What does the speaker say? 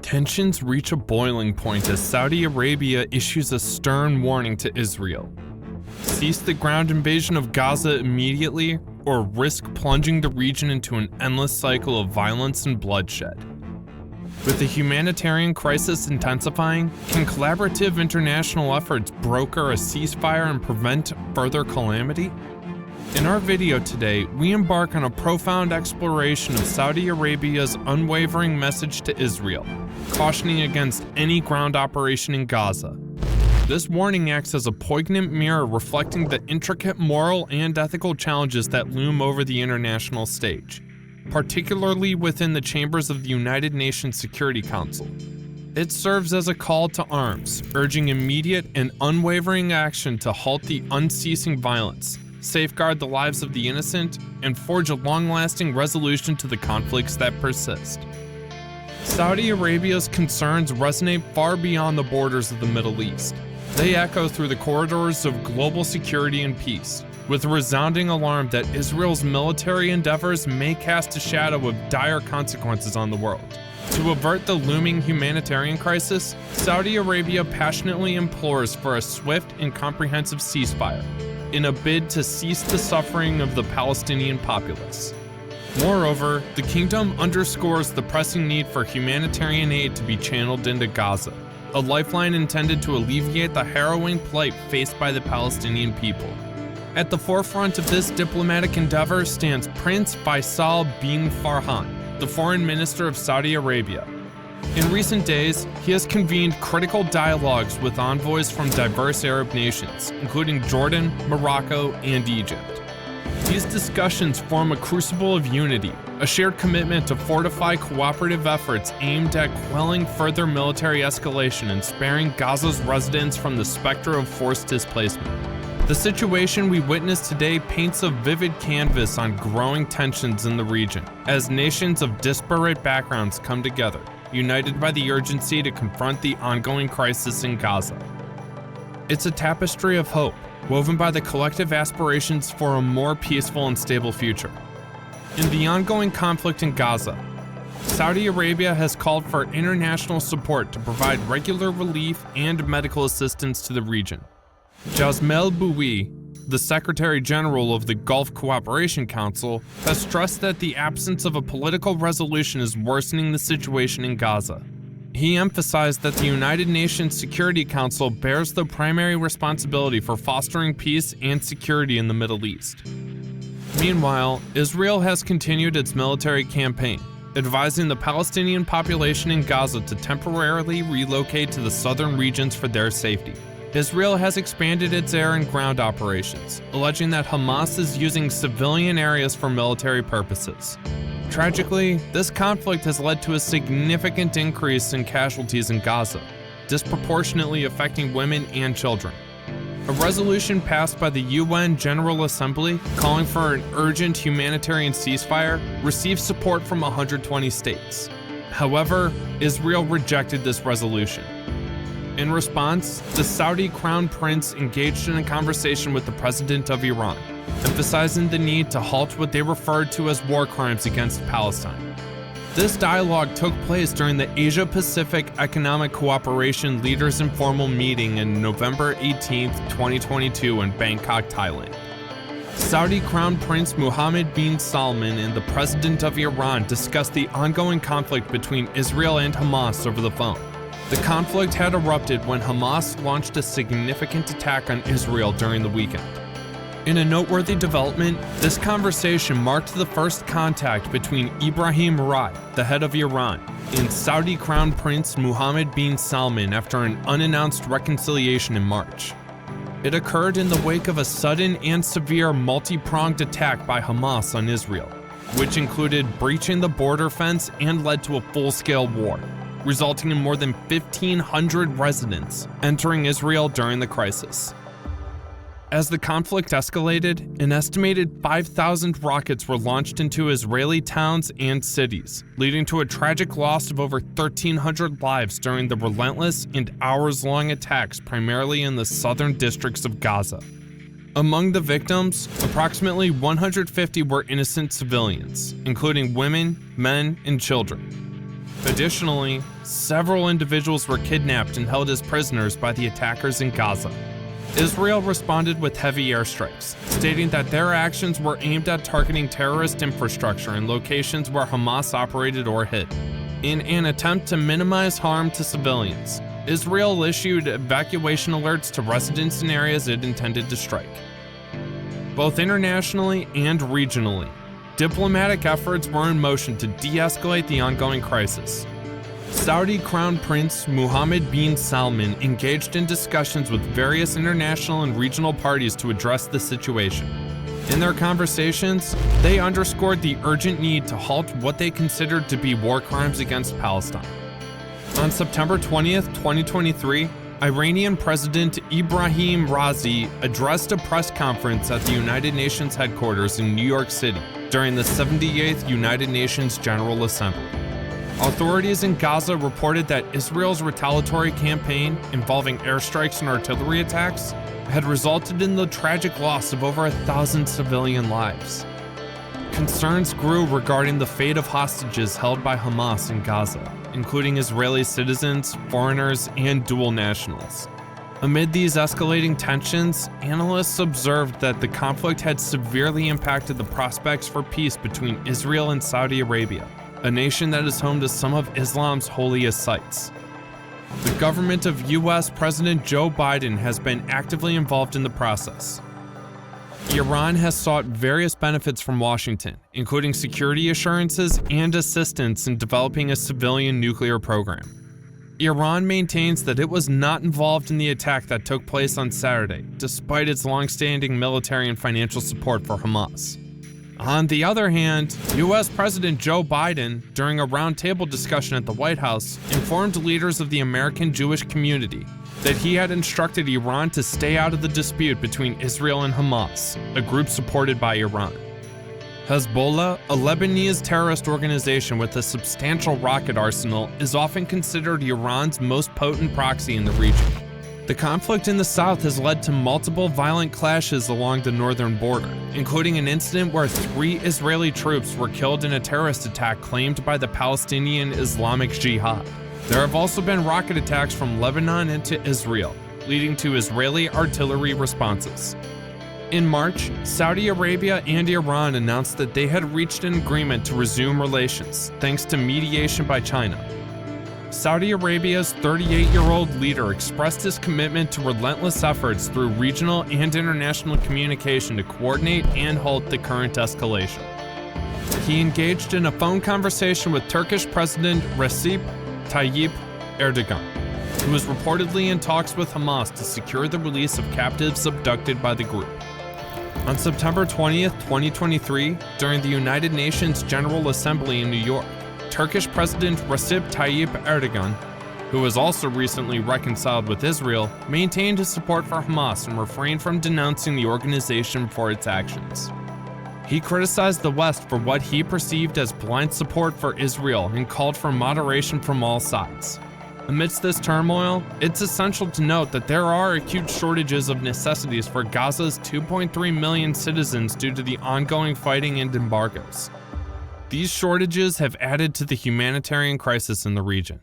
Tensions reach a boiling point as Saudi Arabia issues a stern warning to Israel. Cease the ground invasion of Gaza immediately, or risk plunging the region into an endless cycle of violence and bloodshed. With the humanitarian crisis intensifying, can collaborative international efforts broker a ceasefire and prevent further calamity? In our video today, we embark on a profound exploration of Saudi Arabia's unwavering message to Israel, cautioning against any ground operation in Gaza. This warning acts as a poignant mirror reflecting the intricate moral and ethical challenges that loom over the international stage, particularly within the chambers of the United Nations Security Council. It serves as a call to arms, urging immediate and unwavering action to halt the unceasing violence, safeguard the lives of the innocent, and forge a long-lasting resolution to the conflicts that persist. Saudi Arabia's concerns resonate far beyond the borders of the Middle East. They echo through the corridors of global security and peace, with a resounding alarm that Israel's military endeavors may cast a shadow of dire consequences on the world. To avert the looming humanitarian crisis, Saudi Arabia passionately implores for a swift and comprehensive ceasefire, in a bid to cease the suffering of the Palestinian populace. Moreover, the kingdom underscores the pressing need for humanitarian aid to be channeled into Gaza, a lifeline intended to alleviate the harrowing plight faced by the Palestinian people. At the forefront of this diplomatic endeavor stands Prince Faisal bin Farhan, the foreign minister of Saudi Arabia. In recent days, he has convened critical dialogues with envoys from diverse Arab nations, including Jordan, Morocco, and Egypt. These discussions form a crucible of unity, a shared commitment to fortify cooperative efforts aimed at quelling further military escalation and sparing Gaza's residents from the specter of forced displacement. The situation we witness today paints a vivid canvas on growing tensions in the region, as nations of disparate backgrounds come together, united by the urgency to confront the ongoing crisis in Gaza. It's a tapestry of hope, woven by the collective aspirations for a more peaceful and stable future. In the ongoing conflict in Gaza, Saudi Arabia has called for international support to provide regular relief and medical assistance to the region. Jasmel Bouie, the Secretary General of the Gulf Cooperation Council, has stressed that the absence of a political resolution is worsening the situation in Gaza. He emphasized that the United Nations Security Council bears the primary responsibility for fostering peace and security in the Middle East. Meanwhile, Israel has continued its military campaign, advising the Palestinian population in Gaza to temporarily relocate to the southern regions for their safety. Israel has expanded its air and ground operations, alleging that Hamas is using civilian areas for military purposes. Tragically, this conflict has led to a significant increase in casualties in Gaza, disproportionately affecting women and children. A resolution passed by the UN General Assembly calling for an urgent humanitarian ceasefire received support from 120 states. However, Israel rejected this resolution. In response, the Saudi Crown Prince engaged in a conversation with the President of Iran, emphasizing the need to halt what they referred to as war crimes against Palestine. This dialogue took place during the Asia-Pacific Economic Cooperation Leaders Informal Meeting in November 18, 2022 in Bangkok, Thailand. Saudi Crown Prince Mohammed bin Salman and the President of Iran discussed the ongoing conflict between Israel and Hamas over the phone. The conflict had erupted when Hamas launched a significant attack on Israel during the weekend. In a noteworthy development, this conversation marked the first contact between Ibrahim Ra'i, the head of Iran, and Saudi Crown Prince Mohammed bin Salman after an unannounced reconciliation in March. It occurred in the wake of a sudden and severe multi-pronged attack by Hamas on Israel, which included breaching the border fence and led to a full-scale war, resulting in more than 1,500 residents entering Israel during the crisis. As the conflict escalated, an estimated 5,000 rockets were launched into Israeli towns and cities, leading to a tragic loss of over 1,300 lives during the relentless and hours-long attacks primarily in the southern districts of Gaza. Among the victims, approximately 150 were innocent civilians, including women, men, and children. Additionally, several individuals were kidnapped and held as prisoners by the attackers in Gaza. Israel responded with heavy airstrikes, stating that their actions were aimed at targeting terrorist infrastructure in locations where Hamas operated or hid. In an attempt to minimize harm to civilians, Israel issued evacuation alerts to residents in areas it intended to strike. Both internationally and regionally, diplomatic efforts were in motion to de-escalate the ongoing crisis. Saudi Crown Prince Mohammed bin Salman engaged in discussions with various international and regional parties to address the situation. In their conversations, they underscored the urgent need to halt what they considered to be war crimes against Palestine. On September 20th, 2023, Iranian President Ibrahim Raisi addressed a press conference at the United Nations headquarters in New York City during the 78th United Nations General Assembly. Authorities in Gaza reported that Israel's retaliatory campaign involving airstrikes and artillery attacks had resulted in the tragic loss of over 1,000 civilian lives. Concerns grew regarding the fate of hostages held by Hamas in Gaza, including Israeli citizens, foreigners, and dual nationals. Amid these escalating tensions, analysts observed that the conflict had severely impacted the prospects for peace between Israel and Saudi Arabia, a nation that is home to some of Islam's holiest sites. The government of US President Joe Biden has been actively involved in the process. Iran has sought various benefits from Washington, including security assurances and assistance in developing a civilian nuclear program. Iran maintains that it was not involved in the attack that took place on Saturday, despite its long-standing military and financial support for Hamas. On the other hand, US President Joe Biden, during a roundtable discussion at the White House, informed leaders of the American Jewish community that he had instructed Iran to stay out of the dispute between Israel and Hamas, a group supported by Iran. Hezbollah, a Lebanese terrorist organization with a substantial rocket arsenal, is often considered Iran's most potent proxy in the region. The conflict in the south has led to multiple violent clashes along the northern border, including an incident where 3 Israeli troops were killed in a terrorist attack claimed by the Palestinian Islamic Jihad. There have also been rocket attacks from Lebanon into Israel, leading to Israeli artillery responses. In March, Saudi Arabia and Iran announced that they had reached an agreement to resume relations, thanks to mediation by China. Saudi Arabia's 38-year-old leader expressed his commitment to relentless efforts through regional and international communication to coordinate and halt the current escalation. He engaged in a phone conversation with Turkish President Recep Tayyip Erdogan, who was reportedly in talks with Hamas to secure the release of captives abducted by the group. On September 20th, 2023, during the United Nations General Assembly in New York, Turkish President Recep Tayyip Erdogan, who was also recently reconciled with Israel, maintained his support for Hamas and refrained from denouncing the organization for its actions. He criticized the West for what he perceived as blind support for Israel and called for moderation from all sides. Amidst this turmoil, it's essential to note that there are acute shortages of necessities for Gaza's 2.3 million citizens due to the ongoing fighting and embargoes. These shortages have added to the humanitarian crisis in the region.